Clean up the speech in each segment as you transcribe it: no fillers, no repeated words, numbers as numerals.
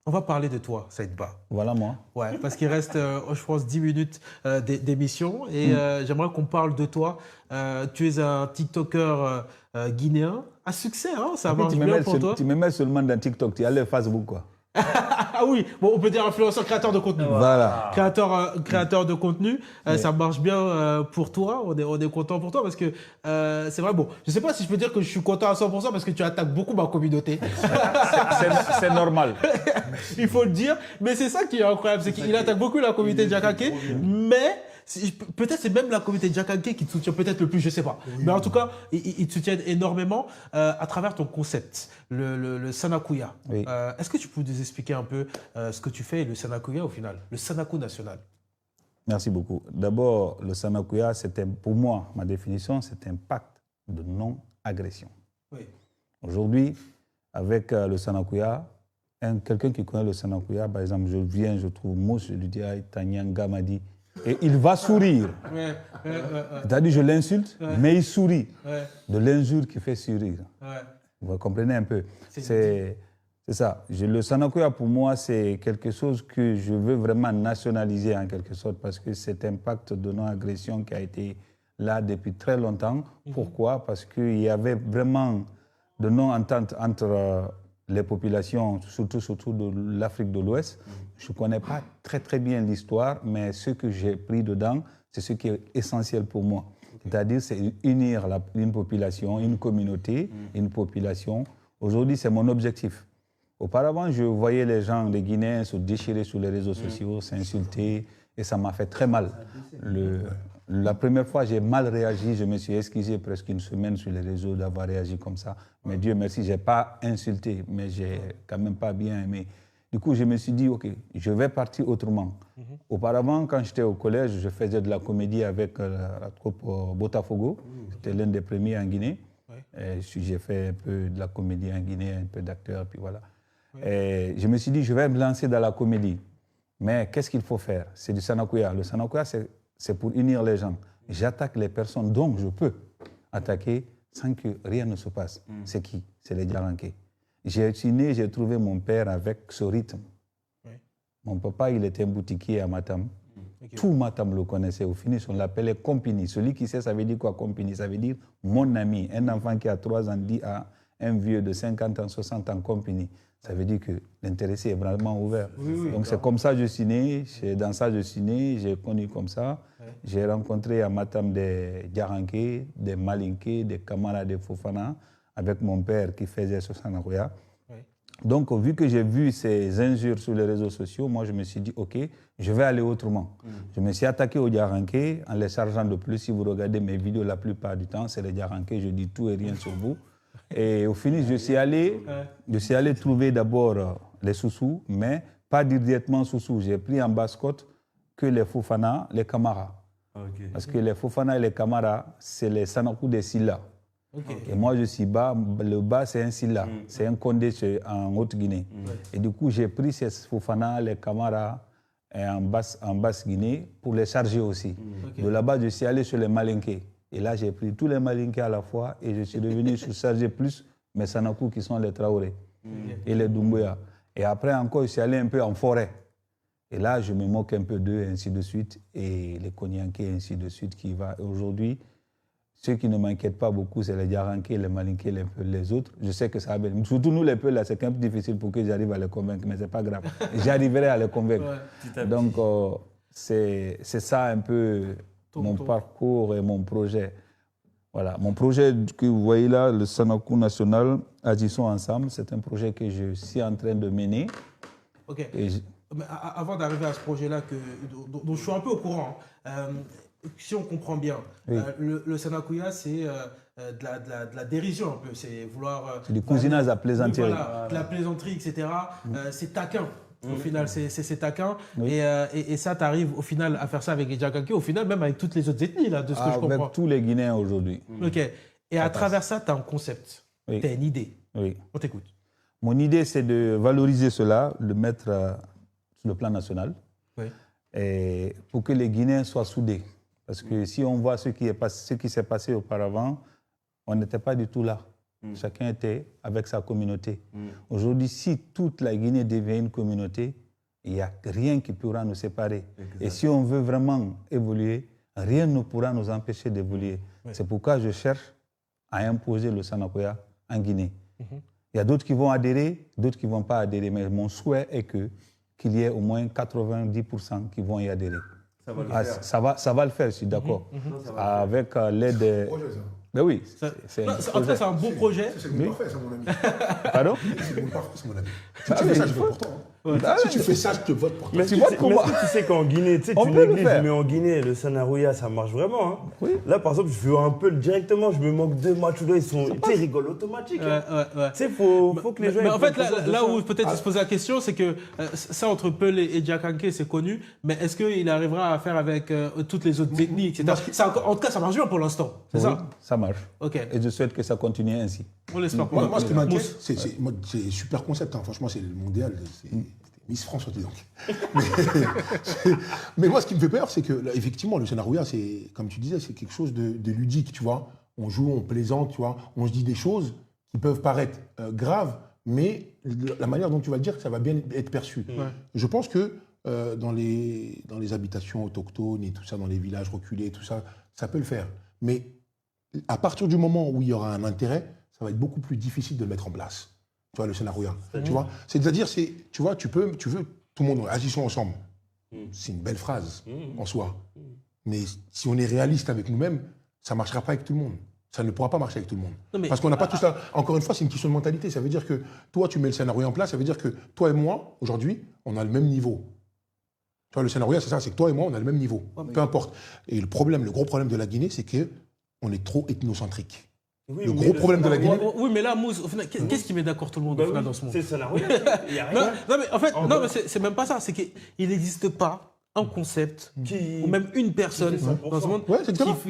On va parler de toi, Saïd Ba. Voilà moi. Ouais, parce qu'il reste, je pense, 10 minutes d'émission et j'aimerais qu'on parle de toi. Tu es un TikToker guinéen à succès, hein, ça Après, marche bien pour toi. tu me mets seulement dans TikTok, tu as le Facebook quoi. Ah oui, bon, on peut dire influenceur, créateur de contenu. Voilà. Créateur de contenu, Oui. ça marche bien pour toi. On est content pour toi parce que c'est vrai. Bon, je sais pas si je peux dire que je suis content à 100% parce que tu attaques beaucoup ma communauté. C'est normal. Il faut le dire. Mais c'est ça qui est incroyable, c'est qu'il attaque beaucoup la communauté Jakake, mais peut-être c'est même la communauté Jakake qui te soutient peut-être le plus, je sais pas. Mais en tout cas, ils te soutiennent énormément à travers ton concept, le Sanakuya. Oui. Est-ce que tu peux nous expliquer un peu ce que tu fais et le Sanakuya au final, le Sanaku national? Merci beaucoup. D'abord, le Sanakuya, c'était pour moi, ma définition, c'est un pacte de non-agression. Oui. Aujourd'hui, avec le Sanakuya, quelqu'un qui connaît le Sanakuya, par exemple, je viens, je trouve Mousse, je lui dis « Tanyanga m'a dit » et il va sourire. C'est-à-dire, je l'insulte, mais il sourit. De l'injure qui fait sourire. Vous comprenez un peu? C'est ça. Le Sanakuya, pour moi, c'est quelque chose que je veux vraiment nationaliser en quelque sorte parce que c'est un pacte de non-agression qui a été là depuis très longtemps. Pourquoi? Parce qu'il y avait vraiment de non-entente entre les populations, surtout de l'Afrique de l'Ouest. Je ne connais pas très bien l'histoire, mais ce que j'ai pris dedans, c'est ce qui est essentiel pour moi. C'est-à-dire, c'est unir une population, une communauté, une population. Aujourd'hui, c'est mon objectif. Auparavant, je voyais les gens, les Guinéens, se déchirer sur les réseaux sociaux, s'insulter, et ça m'a fait très mal. La première fois, j'ai mal réagi, je me suis excusé presque une semaine sur les réseaux d'avoir réagi comme ça. Mais Dieu merci, je n'ai pas insulté, mais je n'ai quand même pas bien aimé. Du coup, je me suis dit, OK, je vais partir autrement. Auparavant, quand j'étais au collège, je faisais de la comédie avec la troupe Botafogo. C'était l'un des premiers en Guinée. J'ai fait un peu de la comédie en Guinée, un peu d'acteur, puis voilà. Et je me suis dit, je vais me lancer dans la comédie. Mais qu'est-ce qu'il faut faire? C'est du Sanakuya. Le Sanakuya, c'est pour unir les gens. J'attaque les personnes dont je peux attaquer sans que rien ne se passe. C'est qui? C'est les Djaranké. J'ai suis né, j'ai trouvé mon père avec ce rythme. Mon papa, il était un boutiquier à Matam. Tout Matam le connaissait. Au finish, on l'appelait Compini. Celui qui sait, ça veut dire quoi, Compini? Ça veut dire mon ami. Un enfant qui a 3 ans dit à un vieux de 50 ans, 60 ans, Compini. Ça veut dire que l'intéressé est vraiment ouvert. Donc c'est comme ça que je suis né, dans ça je suis né, j'ai connu comme ça. J'ai rencontré à Matam des Djaranké, des Malinké, des Kamara, des Fofana, avec mon père qui faisait ce Sanakuya. Donc vu que j'ai vu ces injures sur les réseaux sociaux, moi je me suis dit, OK, je vais aller autrement. Je me suis attaqué aux Djaranké en les chargeant de plus. Si vous regardez mes vidéos, la plupart du temps, c'est les Djaranké, je dis tout et rien sur vous. Et au finish, je suis allé trouver d'abord les Soussous, mais pas directement Soussous. J'ai pris en basse-côte que les Fofana, les Kamara. Parce que les Fofana et les Kamara, c'est les Sanakou des Silla. Et moi, je suis bas. Le bas, c'est un Silla. C'est un Condé en Haute-Guinée. Et du coup, j'ai pris ces Fofana, les Kamara en basse-Guinée pour les charger aussi. De là-bas, je suis allé sur les Malinké. Et là, j'ai pris tous les Malinké à la fois et je suis revenu charger plus mes Sanakou qui sont les Traoré et les Doumbouya. Et après encore, je suis allé un peu en forêt. Et là, je me moque un peu d'eux, ainsi de suite. Et les Konyanké, ainsi de suite, qui va. Aujourd'hui, ceux qui ne m'inquiètent pas beaucoup, c'est les Djaranké, les Malinké, les autres. Je sais que ça va. Surtout nous, les Peuls, là, c'est quand même difficile pour que j'arrive à les convaincre, mais ce n'est pas grave. J'arriverai à les convaincre. Donc, c'est ça un peu mon parcours et mon projet. Voilà, mon projet que vous voyez là, le Sanaku national, Agissons ensemble, c'est un projet que je suis en train de mener. OK. Mais avant d'arriver à ce projet-là, dont je suis un peu au courant, si on comprend bien, le Sanakuya, c'est de la dérision un peu, c'est vouloir... c'est du cousinage à plaisanterie. Voilà, de la plaisanterie, etc. C'est taquin. Au final, c'est taquin. Et ça, tu arrives au final à faire ça avec les Djakanké, au final, même avec toutes les autres ethnies, là, de ce que je comprends. Avec tous les Guinéens aujourd'hui. OK. Et à travers ça, tu as un concept, tu as une idée. On t'écoute. Mon idée, c'est de valoriser cela, de le mettre sur le plan national, et pour que les Guinéens soient soudés. Parce que si on voit ce qui s'est passé auparavant, on n'était pas du tout là. Chacun était avec sa communauté. Aujourd'hui, si toute la Guinée devient une communauté, il n'y a rien qui pourra nous séparer. Exact. Et si on veut vraiment évoluer, rien ne pourra nous empêcher d'évoluer. C'est pourquoi je cherche à imposer le Sanakoya en Guinée. Il y a d'autres qui vont adhérer, d'autres qui ne vont pas adhérer. Mais mon souhait est qu'il y ait au moins 90% qui vont y adhérer. Ça va le faire. Ça va le faire, je suis d'accord. Avec l'aide... Ben oui. En tout cas, c'est un beau projet. C'est le monde parfait, ça, mon ami. Pardon? C'est le monde parfait, c'est mon ami. Si tu fais ça, je vote pour toi. Si tu fais ça, je te vote pour toi. Mais tu votes pour moi. tu sais qu'en Guinée, tu négliges, mais en Guinée, le Sanarouya, ça marche vraiment. Hein. Oui. Là, par exemple, je veux un peu directement, je me manque 2 matchs, ils sont, tu sais, ils rigolent automatiquement. Tu sais, faut que les gens... Mais en fait, là où peut-être se pose la question, c'est que ça, entre Peul et Diakanké, c'est connu, mais est-ce qu'il arrivera à faire avec toutes les autres techniques, etc. En tout cas, ça marche bien pour l'instant, c'est ça? Ça marche. Ok. Et je souhaite que ça continue ainsi. On l'espère pour Moi, ce qui m'inquiète, c'est super concept. Hein. Franchement, c'est le mondial. C'est Miss France, on dit donc. Mais moi, ce qui me fait peur, c'est que, là, effectivement, le Sanarouya, c'est, comme tu disais, c'est quelque chose de ludique, tu vois. On joue, on plaisante, tu vois. On se dit des choses qui peuvent paraître graves, mais la manière dont tu vas le dire, ça va bien être perçu. Je pense que dans les habitations autochtones et tout ça, dans les villages reculés, tout ça, ça peut le faire. Mais à partir du moment où il y aura un intérêt, ça va être beaucoup plus difficile de le mettre en place. Tu vois, le Sanarouya. Tu vois, c'est-à-dire, tu vois, tu veux, tout le monde, agissons ensemble. C'est une belle phrase en soi. Mais si on est réaliste avec nous-mêmes, ça ne marchera pas avec tout le monde. Ça ne pourra pas marcher avec tout le monde. Parce qu'on n'a pas tout ça. Encore une fois, c'est une question de mentalité. Ça veut dire que toi, tu mets le Sanarouya en place, ça veut dire que toi et moi, aujourd'hui, on a le même niveau. Tu vois, le Sanarouya, c'est ça, c'est que toi et moi, on a le même niveau. Peu importe. Et le gros problème de la Guinée, c'est qu'on est trop ethnocentrique. Oui, le gros problème de la Guinée. Oui, mais là, Mousse, au final, qu'est-ce qui met d'accord tout le monde dans ce monde? C'est le Sanarouya. Il n'y a rien. Non, mais en fait, non, mais c'est même pas ça. C'est qu'il n'existe pas un concept ou même une personne dans ce monde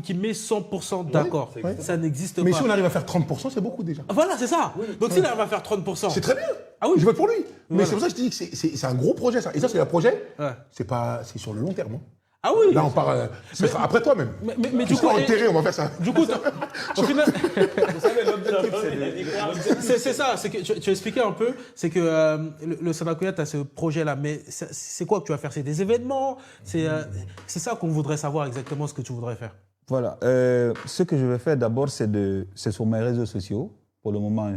qui met 100% d'accord. Ça n'existe pas. Mais si on arrive à faire 30%, c'est beaucoup déjà. Voilà, c'est ça. Donc s'il arrive à faire 30%. C'est très bien. Ah oui. Je vote pour lui. Mais c'est pour ça que je te dis que c'est un gros projet, ça. Et ça, c'est un projet. C'est sur le long terme. Ah oui. Là, on part. Après toi même. Mais du coup, enterré, on va faire ça. Du coup, au final, c'est ça. C'est que tu as expliqué un peu. C'est que le Sanakoya, tu as ce projet-là. Mais c'est quoi que tu vas faire? C'est des événements. C'est ça qu'on voudrait savoir exactement ce que tu voudrais faire. Voilà. Ce que je vais faire d'abord, c'est sur mes réseaux sociaux. Pour le moment,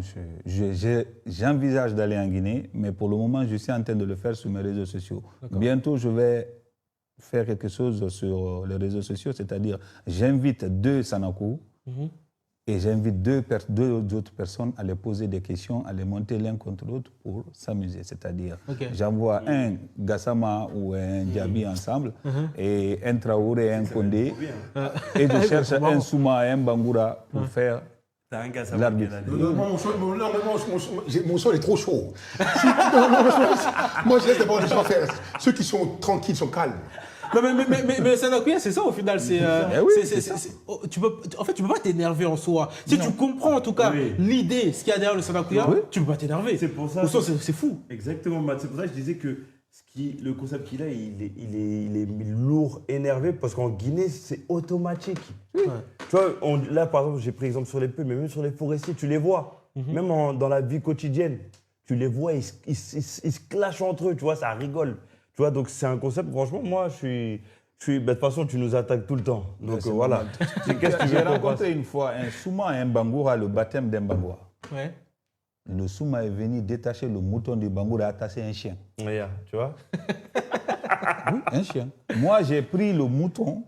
j'envisage d'aller en Guinée, mais pour le moment, je suis en train de le faire sur mes réseaux sociaux. Bientôt, je vais faire quelque chose sur les réseaux sociaux, c'est-à-dire j'invite 2 Sanakou et j'invite deux autres personnes à les poser des questions, à les monter l'un contre l'autre pour s'amuser. C'est-à-dire, j'envoie un Gassama ou un Djabi ensemble et un Traoré et un Kondé et je cherche un Souma et un Bangoura pour faire l'arbitre. Mon son est trop chaud. Moi, je laisse d'abord les gens faire. Ceux qui sont tranquilles, sont calmes. Mais le Sanakoya, c'est ça au final. En fait, tu peux pas t'énerver en soi. Si tu comprends en tout cas l'idée, ce qu'il y a derrière le Sanakoya, tu peux pas t'énerver. C'est pour ça. C'est fou. Exactement, Matt. C'est pour ça que je disais que le concept qu'il a, il est lourd, énervé, parce qu'en Guinée, c'est automatique. Tu vois, là, par exemple, j'ai pris exemple sur les Peuls, mais même sur les forestiers, tu les vois. Même dans la vie quotidienne, tu les vois, ils se clashent entre eux, tu vois, ça rigole. Tu vois, donc c'est un concept, franchement, moi, de toute façon, tu nous attaques tout le temps. Donc voilà. J'ai rencontré une fois un Souma et un Bangoura, le baptême d'un Bangoura. Le Souma est venu détacher le mouton du Bangoura et attacher un chien. Yeah, tu vois. Oui, un chien. Moi, j'ai pris le mouton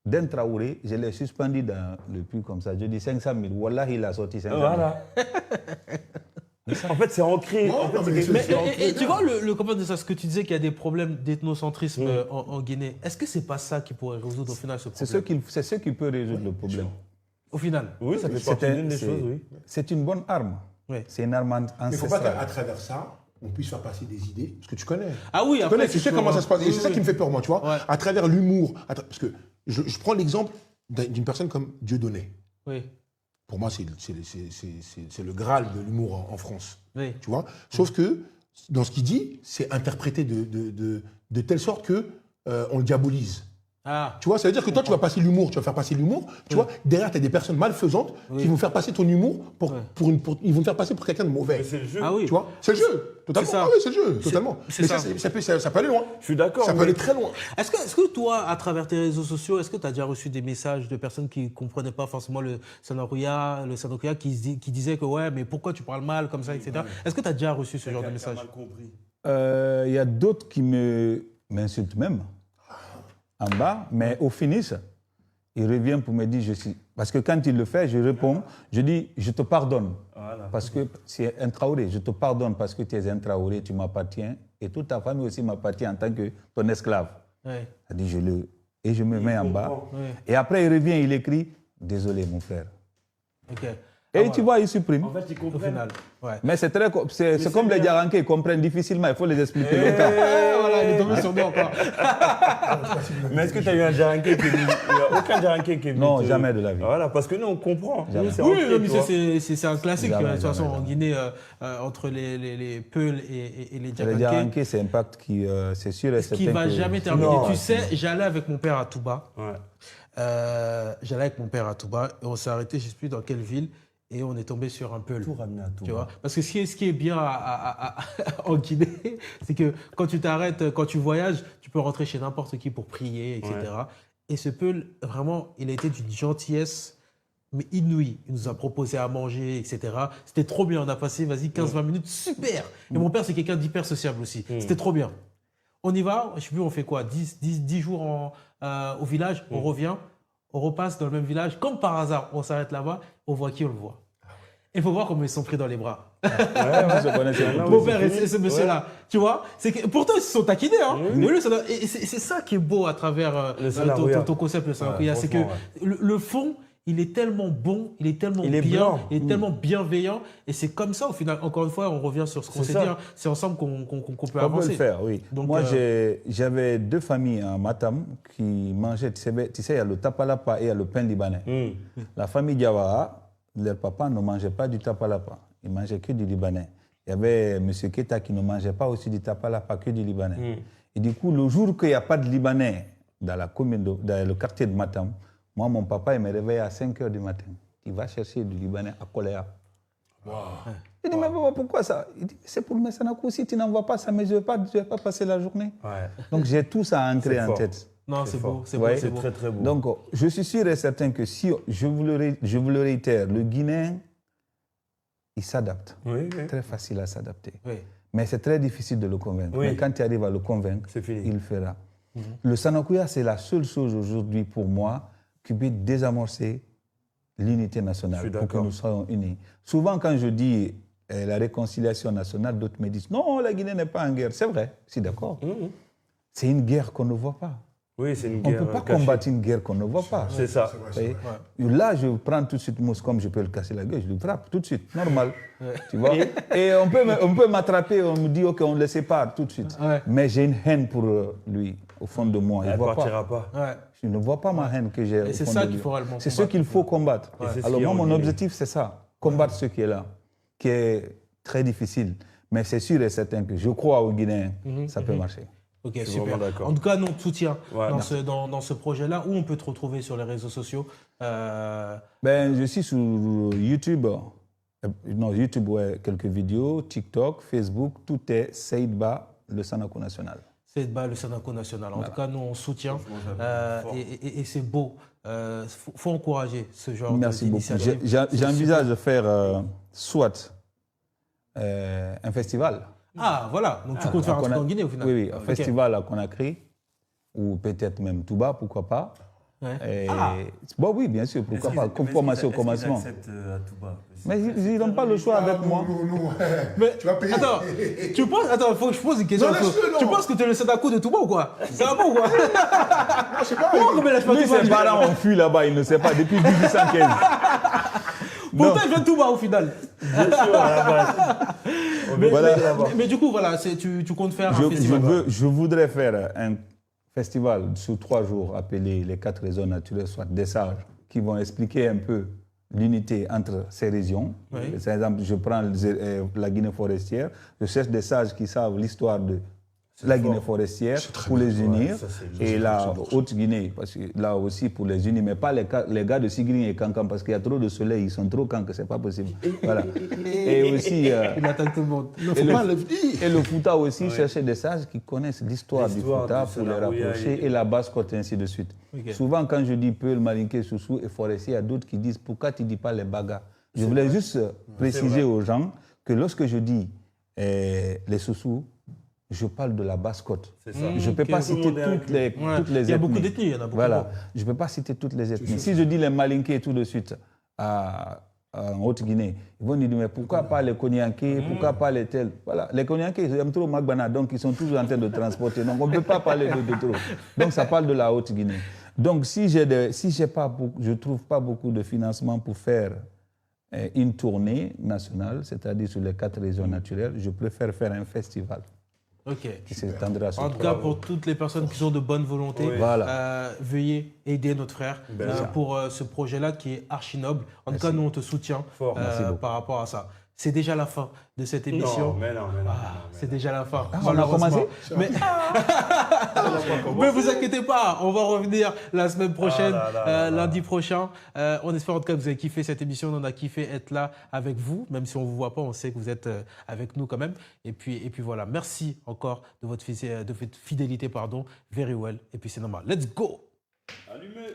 d'un Traoré, je l'ai suspendu dans le puits comme ça. Je dis 500 000. Wallah, il a sorti 500 000. Voilà. En fait, c'est ancré. Et tu vois, comment dire ça, ce que tu disais qu'il y a des problèmes d'ethnocentrisme en Guinée, est-ce que c'est pas ça qui pourrait résoudre au final ce problème? C'est ce qui peut résoudre le problème. Au final. Oui, ça fait partie d'une des choses, oui. C'est une bonne arme. C'est une arme ancestrale. Mais il ne faut pas qu'à travers ça, on puisse faire passer des idées, parce que tu connais. Ah oui, après, tu sais comment ça se passe. Et c'est ça qui me fait peur, moi, tu vois. À travers l'humour. Parce que je prends l'exemple d'une personne comme Dieudonné. Oui. Pour moi, c'est le Graal de l'humour en France. Oui. Tu vois. Sauf que, dans ce qu'il dit, c'est interprété de telle sorte qu'on le diabolise. Ah. Tu vois, ça veut dire que toi, tu vas passer l'humour, tu vas faire passer l'humour. Tu vois, derrière, tu as des personnes malfaisantes qui vont faire passer ton humour ils vont te faire passer pour quelqu'un de mauvais. Mais c'est le jeu. Ah oui. Tu vois, c'est le jeu. Totalement. ça. Ah oui, c'est le jeu, totalement. c'est Mais ça. ça peut aller loin. Je suis d'accord. Ça peut mais- aller très loin. Est-ce que toi, à travers tes réseaux sociaux, est-ce que tu as déjà reçu des messages de personnes qui ne comprenaient pas forcément le Sanakuya, qui disaient que ouais, mais pourquoi tu parles mal comme ça, etc. Est-ce que tu as déjà reçu ce genre de message? mal compris. Il y a d'autres qui m'insultent même en bas, mais au finish, il revient pour me dire je suis. Parce que quand il le fait, je réponds, je dis je te pardonne. Voilà. Parce que c'est un Traoré, je te pardonne parce que tu es un Traoré, tu m'appartiens et toute ta famille aussi m'appartient en tant que ton esclave. Ouais. Il dit et je me mets en bas. Ouais. Et après il revient, il écrit désolé mon frère. Ok. Et tu vois, il supprime. En fait, ils Au comprennent. final. Ouais. Mais c'est comme les Diarankais, ils comprennent difficilement, il faut les expliquer longtemps. Voilà, il est tombé sur nous encore. Mais est-ce que tu as eu un Djaranké qui est venu? Il n'y a aucun Djaranké qui est venu. Non, jamais de la vie. Voilà, parce que nous, on comprend. Jamais. C'est Oui, ancré, non, mais tu vois. c'est un classique. Jamais, De toute façon, jamais, en Guinée, entre les Peuls et les Les Diakanké, Diarankais, c'est un pacte qui, c'est sûr et ce qui certain va que- jamais terminer. Non, Tu sais, j'allais avec mon père à Touba. Ouais. J'allais avec mon père à Touba et on s'est arrêté, je ne sais plus dans quelle ville, et on est tombé sur un Peul. Tout ramener à tout. Tu vois, parce que ce qui est bien en Guinée, c'est que quand tu t'arrêtes, quand tu voyages, tu peux rentrer chez n'importe qui pour prier, etc. Et ce Peul, vraiment, il a été d'une gentillesse, mais inouïe. Il nous a proposé à manger, etc. C'était trop bien. On a passé, 15-20 minutes, super. Et mon père, c'est quelqu'un d'hyper sociable aussi. C'était trop bien. On y va, je ne sais plus, on fait quoi, 10 jours au village, on revient, on repasse dans le même village. Comme par hasard, on s'arrête là-bas, on voit qui on le voit. Il faut voir comment ils sont pris dans les bras. Je connais ce Ah, Mon oui, père c'est et fini. ce monsieur-là, tu vois, c'est que pourtant ils se sont taquinés, hein. Mais lui, et c'est ça qui est beau à travers Le Sanakuya. ton concept, le Sanakuya, c'est que franchement, le fond, il est tellement bon, il est tellement Il est bien, blanc. il est tellement bienveillant, et c'est comme ça au final. Encore une fois, on revient sur ce qu'on C'est s'est ça. dit, hein. C'est ensemble qu'on peut On peut avancer. le faire, oui. Donc, Moi, j'avais deux familles à Matam qui mangeaient, tu sais, il y a le tapalapa et il y a le pain libanais. La famille Diawara, leur papa ne mangeait pas du tapalapa, il mangeait que du libanais. Il y avait M. Keta qui ne mangeait pas aussi du tapalapa, que du libanais. Et du coup, le jour qu'il n'y a pas de libanais dans la commune, dans le quartier de Matam, moi, mon papa, il me réveille à 5 h du matin. Il va chercher du libanais à Koléa. Je dis, mais papa, pourquoi ça? Il dit, c'est pour le Messanakou. Si tu n'envoies pas ça, mais je ne vais pas passer la journée. Ouais. Donc, j'ai tout ça ancré C'est en fort. tête. Non, c'est beau, fort. c'est beau, Ouais. c'est C'est beau. très, très beau. Donc, je suis sûr et certain que si, je vous le réitère, le Guinéen, il s'adapte. Oui, oui. Très facile à s'adapter. Oui. Mais c'est très difficile de le convaincre. Oui. Mais quand tu arrives à le convaincre, C'est fini. il le fera. Le Sanakuya, c'est la seule chose aujourd'hui pour moi qui peut désamorcer l'unité Je nationale suis pour que d'accord. nous soyons unis. Souvent, quand je dis la réconciliation nationale, d'autres me disent non, la Guinée n'est pas en guerre. C'est vrai, je suis d'accord. C'est une guerre qu'on ne voit pas. Oui, c'est une On ne guerre. peut pas cachée. combattre une guerre qu'on ne voit pas. C'est ça. Vous voyez. Là, je prends tout de suite Mousse, comme je peux le casser la gueule, je le frappe tout de suite, normal. Tu vois. Et on peut m'attraper, on me dit, OK, on le sépare tout de suite. Ouais. Mais j'ai une haine pour lui, au fond de moi. Il Elle ne voit pas. partira pas. Ouais. Je ne vois pas ma haine que j'ai. Et c'est ça qu'il faut réellement C'est ce combattre. qu'il faut combattre. Et c'est ce Alors qui est moi, en mon Guinée. objectif, c'est ça. Combattre ce qui est là, qui est très difficile. Mais c'est sûr et certain que je crois aux Guinéens, ça peut marcher. Ok, suis super. vraiment d'accord. En tout cas, nous, on te soutient Ouais, dans, merci. dans ce projet-là. Où on peut te retrouver sur les réseaux sociaux? Ben, je suis sur YouTube. Non, YouTube, ouais, quelques vidéos, TikTok, Facebook, tout est Seydba, le Sanako national. C'est le Sanako national. En tout cas, nous, on soutient. Et c'est beau. Faut encourager ce genre Merci beaucoup. d'initiative. J'envisage de faire soit un festival. Ah, voilà. Donc, tu comptes faire un truc en Guinée, au final? Oui, oui, un Ok. festival à Conakry, ou peut-être même Touba, pourquoi pas. Ouais. Et- Bon, oui, bien sûr, pourquoi pas, comme formation au commencement. à Touba? Mais ils n'ont pas le choix avec moi. Non, Mais, tu vas payer. Attends, il faut que je pose une question. Non, laisse-le, non. Tu penses que tu es le Sadako de Touba ou quoi? C'est un bon ou quoi? Je sais pas. Pourquoi on lâche pas Lui, Touba? ses parents ont fui là-bas, il ne sait pas, depuis 1815. Pourtant, il vient de Touba au final. Bien sûr, à la base. Mais, Voilà. mais du coup, voilà, tu comptes faire un Je festival. je voudrais faire un festival sur 3 jours appelé les 4 réseaux naturelles, soit des sages, qui vont expliquer un peu l'unité entre ces régions. Oui. Par exemple, je prends la Guinée forestière, je cherche des sages qui savent l'histoire de la Guinée forestière pour les unir ça, c'est et logique, la Haute-Guinée, parce que là aussi pour les unir, mais pas les gars de Sigri et Kankan, parce qu'il y a trop de soleil, ils sont trop kank, c'est pas possible. Voilà. Et aussi... Il attaque tout le monde. Et le Fouta aussi, chercher des sages qui connaissent l'histoire du Fouta pour les rapprocher et la Basse-Côte, et ainsi de suite. Ok. Souvent, quand je dis Peul, Malinké, Soussou et Forestier, il y a d'autres qui disent pourquoi tu ne dis pas les Bagas. Je voulais juste préciser aux gens que lorsque je dis les Soussous, je parle de la Basse-Côte. C'est ça. Je ne peux pas citer toutes les ethnies. Il y a beaucoup d'ethnies, il y en a beaucoup. Voilà, je ne peux pas citer toutes les ethnies. Si je dis les Malinké tout de suite en Haute-Guinée, ils vont dire mais pourquoi pas les Konyanké, pourquoi pas les tels. Voilà, les Konyanké, ils aiment trop Magbana, donc ils sont toujours en train de transporter. Donc on ne peut pas parler de trop. Donc ça parle de la Haute-Guinée. Donc si je ne trouve pas beaucoup de financement pour faire une tournée nationale, c'est-à-dire sur les 4 régions naturelles, je préfère faire un festival. Ok. Qui s'étendra sur En tout cas, pour toutes les personnes qui sont de bonne volonté, veuillez aider notre frère pour ce projet-là qui est archi noble. En tout cas, nous, on te soutient par rapport à ça. C'est déjà la fin de cette émission. Non, mais non. C'est déjà la fin. On a commencé mais vous inquiétez pas, on va revenir la semaine prochaine, lundi prochain. On espère en tout cas que vous avez kiffé cette émission. On a kiffé être là avec vous, même si on ne vous voit pas, on sait que vous êtes avec nous quand même. Et puis voilà, merci encore de votre fidélité, pardon. Very well. Et puis c'est normal. Let's go. Allumez.